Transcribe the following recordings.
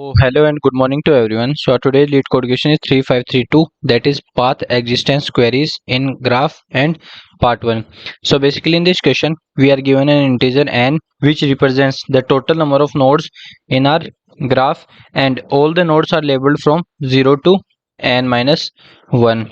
So hello and good morning to everyone. So today's lead code question is 3532, that is path existence queries in graph and part 1. So basically in this question we are given an integer n which represents the total number of nodes in our graph, and all the nodes are labeled from 0 to n minus 1.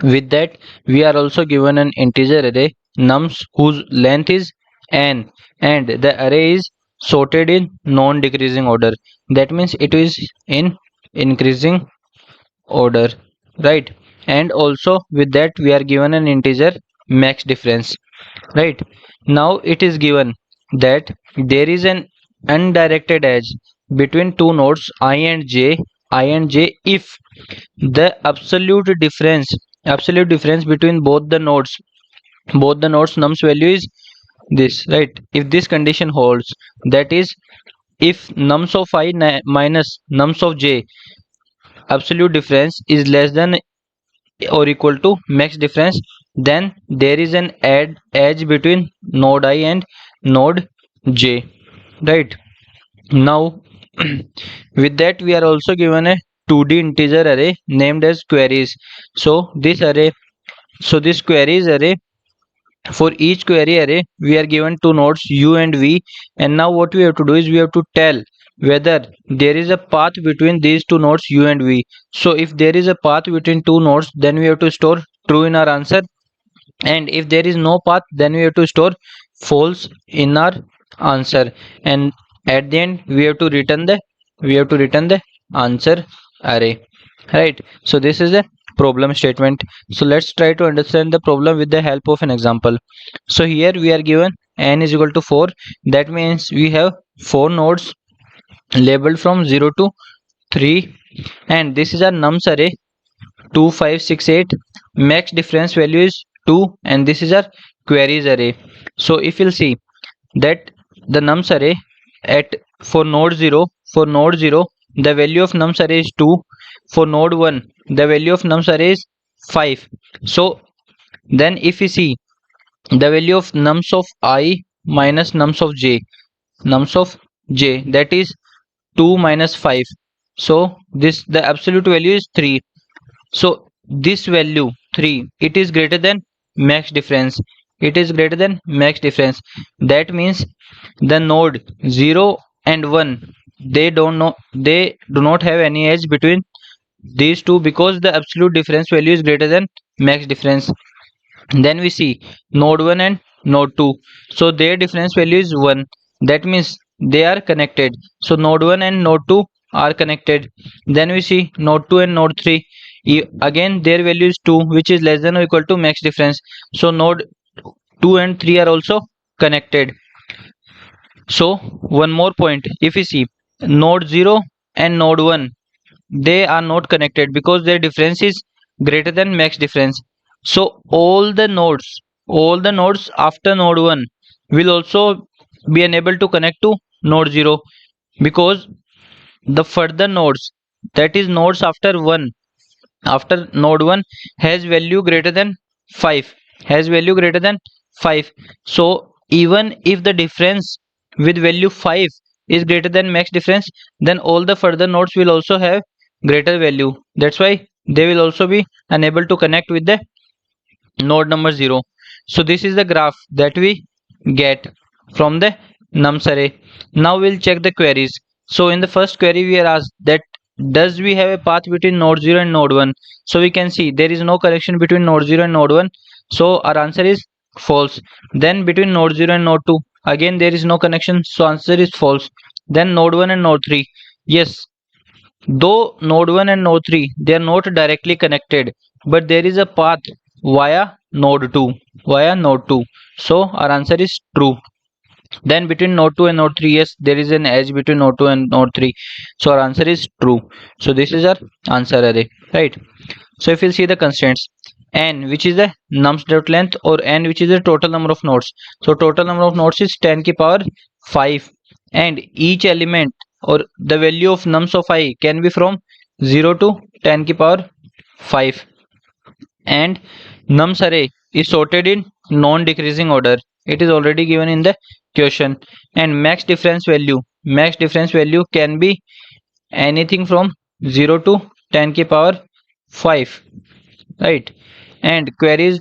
With that we are also given an integer array nums whose length is n, and the array is sorted in non-decreasing order. That means it is in increasing order, right? And also with that we are given an integer max difference, right? Now it is given that there is an undirected edge between two nodes I and j if the absolute difference between both the nodes nums value is this, right? If this condition holds, that is, if nums of I minus nums of j absolute difference is less than or equal to max difference, then there is an edge between node I and node j, right? Now with that we are also given a 2D integer array named as queries. So this queries array, for each query array we are given two nodes u and v, and now what we have to do is we have to tell whether there is a path between these two nodes u and v. So if there is a path between two nodes, then we have to store true in our answer, and if there is no path, then we have to store false in our answer, and at the end we have to return the answer array, right? So this is a problem statement. So let's try to understand the problem with the help of an example. So here we are given n is equal to 4. That means we have four nodes labeled from 0 to 3, and this is our nums array 2 5 6 8. Max difference value is 2, and this is our queries array. So if you'll see that the nums array at for node 0 the value of nums array is 2. For node 1 the value of nums array is 5. So then if we see the value of nums of I minus nums of j, that is 2 minus 5. So this the absolute value is 3. So this value 3, it is greater than max difference. It is greater than max difference. That means the node 0 and 1, they do not have any edge between these two, because the absolute difference value is greater than max difference. Then we see node 1 and node 2, so their difference value is 1. That means they are connected, so node 1 and node 2 are connected. Then we see node 2 and node 3, again their value is 2, which is less than or equal to max difference, so node 2 and 3 are also connected. So one more point, if we see node 0 and node 1, they are not connected because their difference is greater than max difference. So all the nodes after node 1 will also be unable to connect to node 0, because the further nodes, that is nodes after node 1 has value greater than 5, so even if the difference with value 5 is greater than max difference, then all the further nodes will also have greater value. That's why they will also be unable to connect with the node number 0. So this is the graph that we get from the nums array. Now we'll check the queries. So in the first query we are asked that does we have a path between node 0 and node 1. So we can see there is no connection between node 0 and node 1, so our answer is false. Then between node 0 and node 2, again there is no connection, so answer is false. Then node 1 and node 3, yes, though node 1 and node 3 they are not directly connected, but there is a path via node 2. So our answer is true. Then between node 2 and node 3, yes, there is an edge between node 2 and node 3, so our answer is true. So this is our answer array, right? So if you see the constraints, n which is the nums dot length, or n which is the total number of nodes. So total number of nodes is 10 ki power 5, and each element or the value of nums of I can be from 0 to 10 ki power 5, and nums array is sorted in non-decreasing order. It is already given in the question. And max difference value can be anything from 0 to 10 की power 5, right? And queries,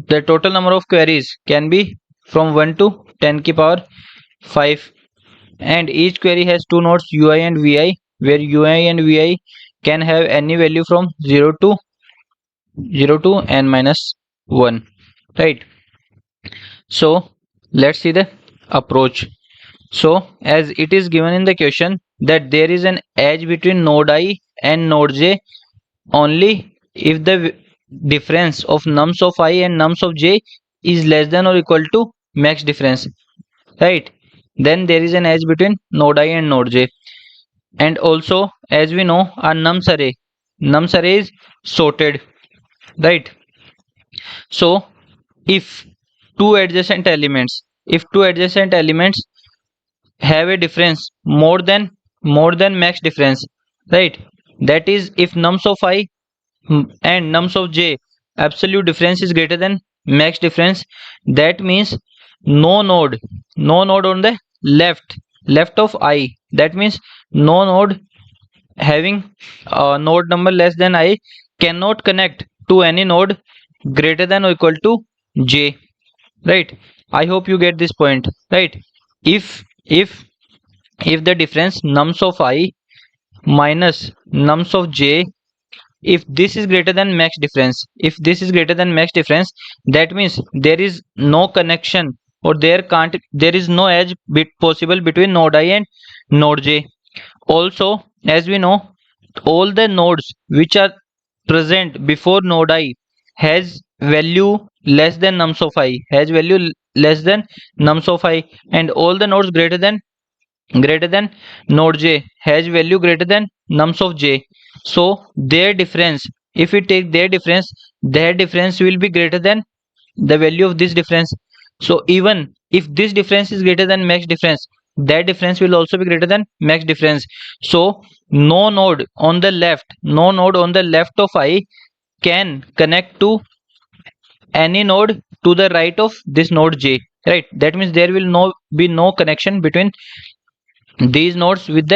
the total number of queries can be from 1 to 10 की power 5, and each query has two nodes ui and vi, where ui and vi can have any value from 0 to n minus 1, right? So let's see the approach. So as it is given in the question that there is an edge between node I and node j only if the difference of nums of I and nums of j is less than or equal to max difference, right? Then there is an edge between node I and node j. And also, as we know, our nums array is sorted, right? So if two adjacent elements have a difference more than max difference, right? That is, if nums of I and nums of j absolute difference is greater than max difference, that means no node on the left of I, that means no node having a node number less than I cannot connect to any node greater than or equal to j, right? I hope you get this point, right? If if if the difference nums of I minus nums of j, if this is greater than max difference, that means there is no connection, or there is no edge bit possible between node I and node j. Also, as we know, all the nodes which are present before node I has value less than nums of I, less than nums of I, and all the nodes greater than node j has value greater than nums of j. So their difference, if we take their difference will be greater than the value of this difference. So even if this difference is greater than max difference, that difference will also be greater than max difference. So no node on the left of I can connect to any node to the right of this node j, right? That means there will be no connection between these nodes with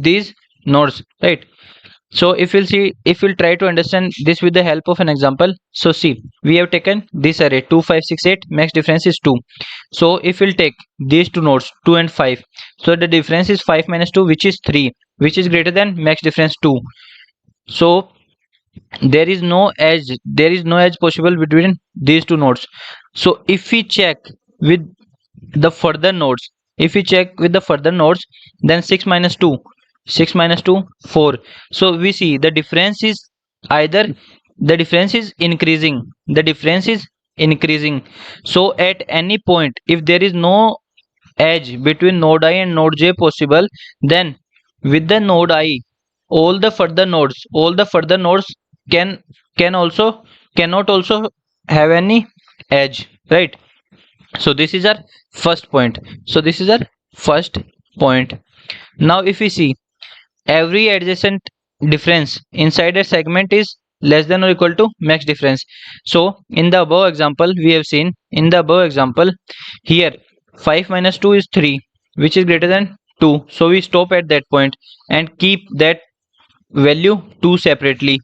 these nodes, right? So if we'll try to understand this with the help of an example. So see, we have taken this array 2 5 6 8, max difference is 2. So if we'll take these two nodes 2 and 5, so the difference is 5 minus 2, which is 3, which is greater than max difference 2. So there is no edge possible between these two nodes. So if we check with the further nodes, then 6 minus 2, 4. So we see the difference is either the difference is increasing. So at any point, if there is no edge between node I and node j possible, then with the node I, all the further nodes can also cannot also have any edge, right? So this is our first point. Now if we see, every adjacent difference inside a segment is less than or equal to max difference. So in the above example, here 5 minus 2 is 3, which is greater than 2. So we stop at that point and keep that value 2 separately.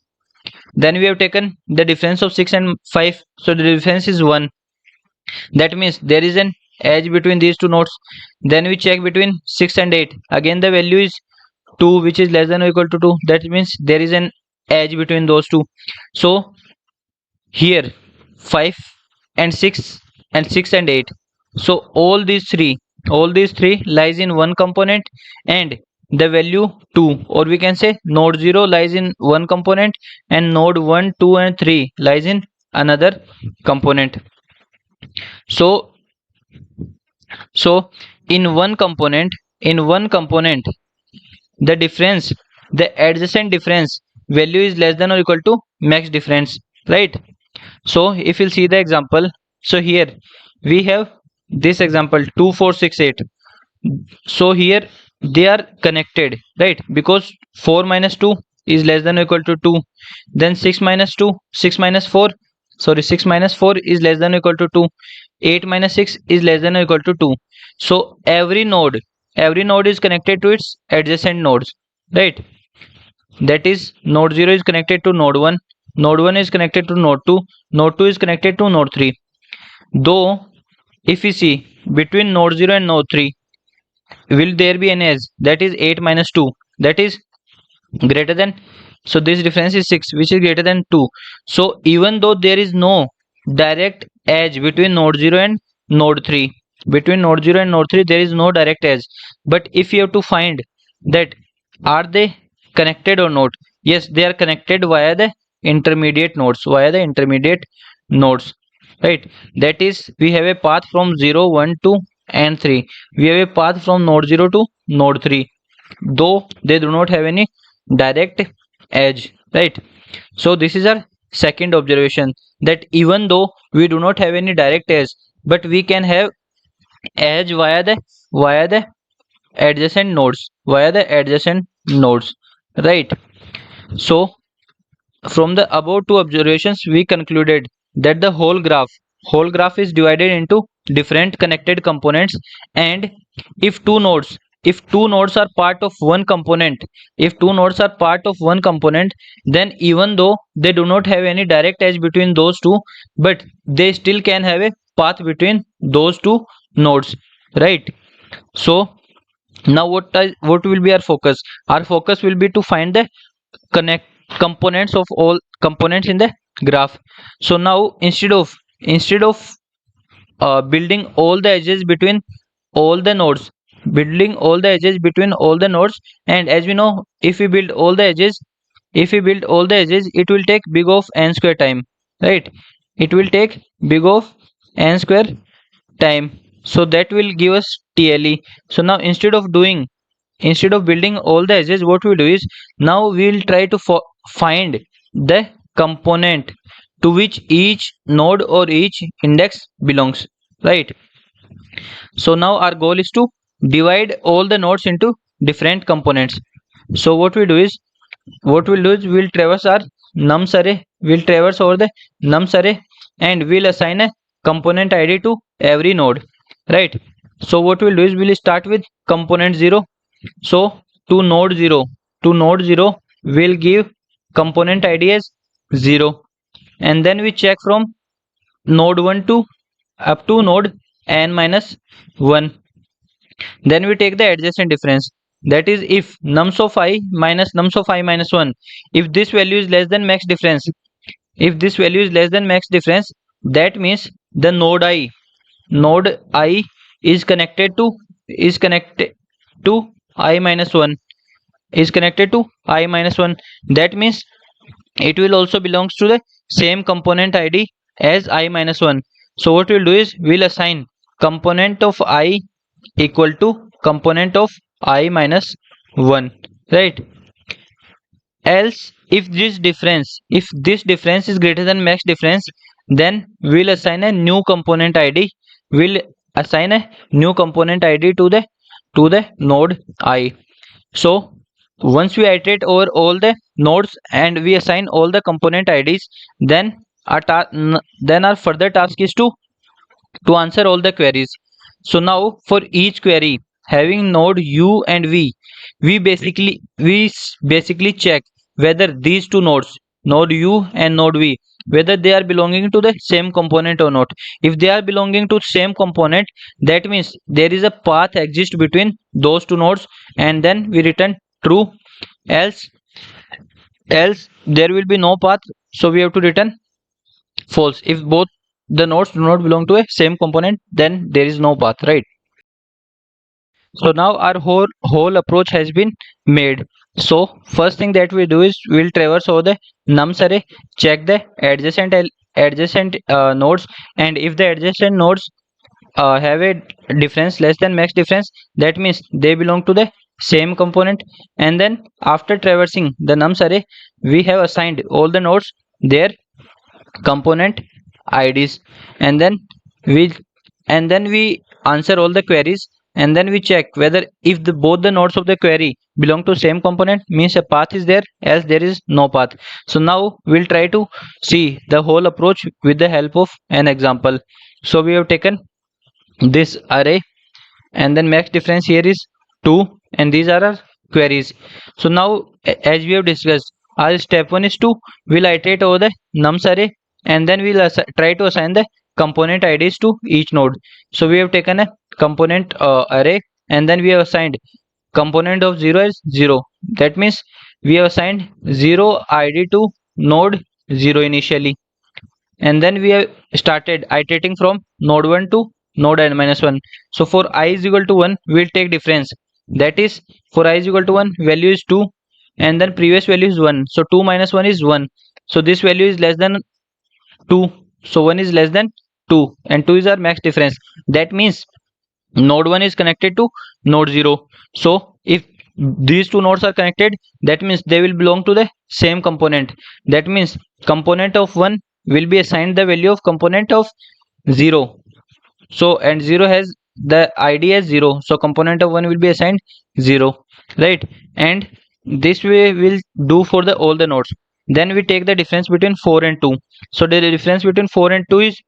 Then we have taken the difference of 6 and 5, so the difference is 1. That means there is an edge between these two nodes. Then we check between 6 and 8, again the value is 2, which is less than or equal to 2. That means there is an edge between those two. So here 5 and 6 and 8, so all these three lies in one component, and the value 2, or we can say node 0 lies in one component, and node 1 2 and 3 lies in another component. So in one component, the adjacent difference value is less than or equal to max difference, right? So if you'll see the example, so here we have this example 2 4 6 8. So here they are connected, right? Because 4 minus 2 is less than or equal to 2. Then 6 minus 4 is less than or equal to 2. 8 minus 6 is less than or equal to 2. So every node is connected to its adjacent nodes. right? That is node 0 is connected to node 1, node 1 is connected to node 2 is connected to node 3. Though if we see between node 0 and node 3, will there be an edge? That is 8 minus 2, that is greater than, so this difference is 6, which is greater than 2. So even though there is no direct edge between node 0 and node 3, between node 0 and node 3 there is no direct edge, but if you have to find that are they connected or not, yes, they are connected via the intermediate nodes, right? That is, we have a path from 0 1 2 and 3, we have a path from node 0 to node 3, though they do not have any direct edge, right? So this is our second observation, that even though we do not have any direct edge, but we can have edge via the adjacent nodes, right? So from the above two observations we concluded that the whole graph is divided into different connected components, and if two nodes are part of one component, then even though they do not have any direct edge between those two, but they still can have a path between those two nodes, right? So now what will be our focus? Our focus will be to find the connect components of all components in the graph. So now instead of building all the edges between all the nodes, and as we know, if we build all the edges it will take big of n square time, right? It will take big of n square time, so that will give us TLE. So now instead of building all the edges, what we do is, now we will try to find the component to which each node or each index belongs, right? So now our goal is to divide all the nodes into different components. So what we'll do is we'll traverse our nums array, we'll traverse over the nums array, and we'll assign a component ID to every node, right? So what we'll do is we'll start with component 0. So to node 0 we'll give component ID as 0, and then we check from node 1 to up to node n minus 1. Then we take the adjacent difference, that is, if nums of I minus 1, if this value is less than max difference, that means the node I is connected to I minus 1, that means it will also belongs to the same component ID as I minus 1. So what we'll do is we'll assign component of I equal to component of I minus 1, right? Else if this difference is greater than max difference, then we'll assign a new component ID, to the node I. So once we iterate over all the nodes and we assign all the component IDs, then our further task is to answer all the queries. So now for each query having node u and v, we basically check whether these two nodes, node u and node v, whether they are belonging to the same component or not. If they are belonging to same component, that means there is a path exists between those two nodes, and then we return true. Else else there will be no path, so we have to return false. If both the nodes do not belong to a same component, then there is no path, right? So now our whole approach has been made. So first thing that we do is we'll traverse over the nums array, check the adjacent nodes, and if the adjacent nodes have a difference less than max difference, that means they belong to the same component. And then after traversing the nums array, we have assigned all the nodes their component IDs, and then we answer all the queries, and then we check whether if both the nodes of the query belong to same component, means a path is there, else there is no path. So now we'll try to see the whole approach with the help of an example. So we have taken this array, and then max difference here is 2, and these are our queries. So now as we have discussed, our step 1 is to we'll iterate over the nums array, and then we'll try to assign the component IDs to each node. So we have taken a component array, and then we have assigned component of 0 is 0. That means we have assigned 0 ID to node 0 initially, and then we have started iterating from node 1 to node n minus 1. So for I is equal to 1, we'll take difference. That is, for I is equal to 1, value is 2, and then previous value is 1. So 2 minus 1 is 1. So this value is less than 2. So 1 is less than 2, and 2 is our max difference. That means node 1 is connected to node 0. So if these two nodes are connected, that means they will belong to the same component. That means component of 1 will be assigned the value of component of 0. So and 0 has the id as 0, so component of 1 will be assigned 0, right? And this way will do for the all the nodes. Then we take the difference between 4 and 2. So the difference between 4 and 2 is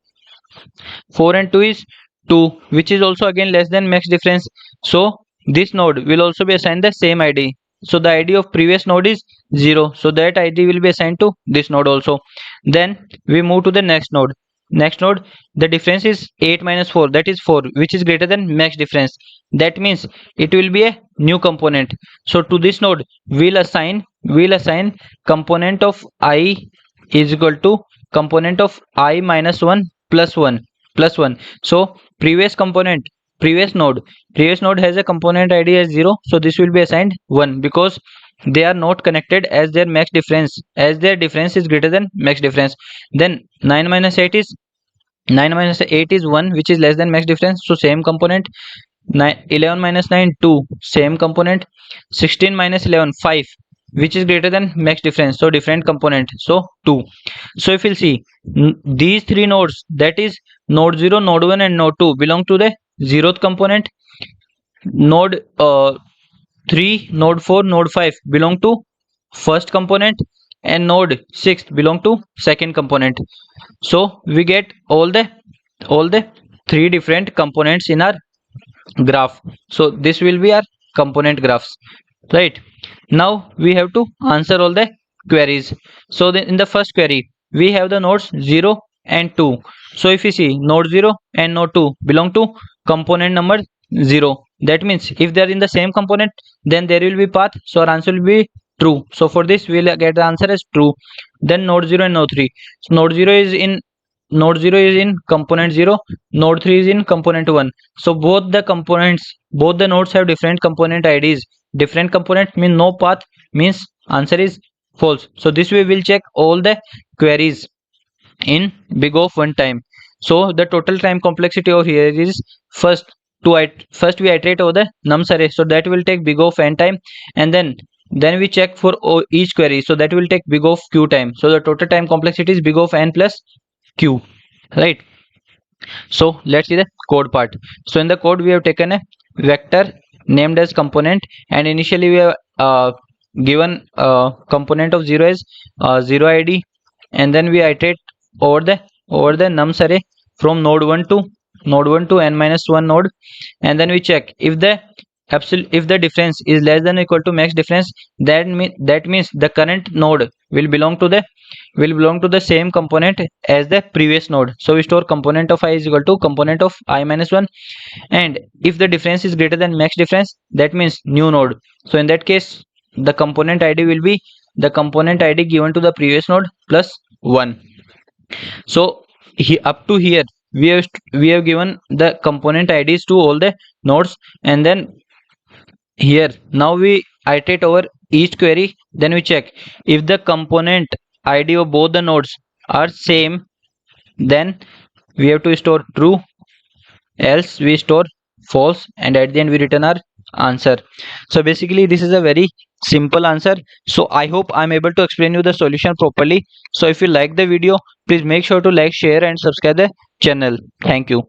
4 and 2 is 2, which is also again less than max difference. So this node will also be assigned the same id. So the id of previous node is 0, so that id will be assigned to this node also. Then we move to the next node. Next node, the difference is 8 minus 4, that is 4, which is greater than max difference. That means it will be a new component. So to this node we'll assign component of I is equal to component of I minus 1 plus 1 plus 1. So previous node has a component id as 0, so this will be assigned 1 because they are not connected as their difference is greater than max difference. Then 9 minus 8 is 1, which is less than max difference, so same component. 11 minus 9 2, same component. 16 minus 11 5, which is greater than max difference, so different component, so 2. So if you'll see, these three nodes, that is node 0, node 1 and node 2, belong to the 0th component. Node 3, node 4, node 5 belong to first component, and node 6 belong to second component. So we get all the three different components in our graph. So this will be our component graphs, right? Now we have to answer all the queries. So in the first query we have the nodes 0 and 2. So if you see, node 0 and node 2 belong to component number 0. That means if they are in the same component, then there will be path, so our answer will be true. So for this we'll get the answer as true. Then node 0 and node 3. So node 0 is in component 0, node 3 is in component 1. So both the nodes have different component IDs. Different component mean no path, means answer is false. So this way we'll check all the queries in big of one time. So the total time complexity over here is first first we iterate over the nums array, so that will take big of n time, and then we check for each query, so that will take big of q time. So the total time complexity is big of n plus q, right? So let's see the code part. So in the code we have taken a vector named as component, and initially we have given component of 0 as 0 id, and then we iterate over the nums array from node 1 to n minus 1 node, and then we check if the difference is less than or equal to max difference. That means the current node will belong to the same component as the previous node. So we store component of I is equal to component of I minus 1, and if the difference is greater than max difference, that means new node. So in that case the component id will be the component id given to the previous node plus 1. So up to here we have given the component IDs to all the nodes, and then here now we iterate over each query. Then we check if the component ID of both the nodes are same, then we have to store true, else we store false, and at the end we return our answer. So basically this is a very simple answer. So I hope I'm able to explain you the solution properly. So if you like the video, please make sure to like, share and subscribe the channel. Thank you.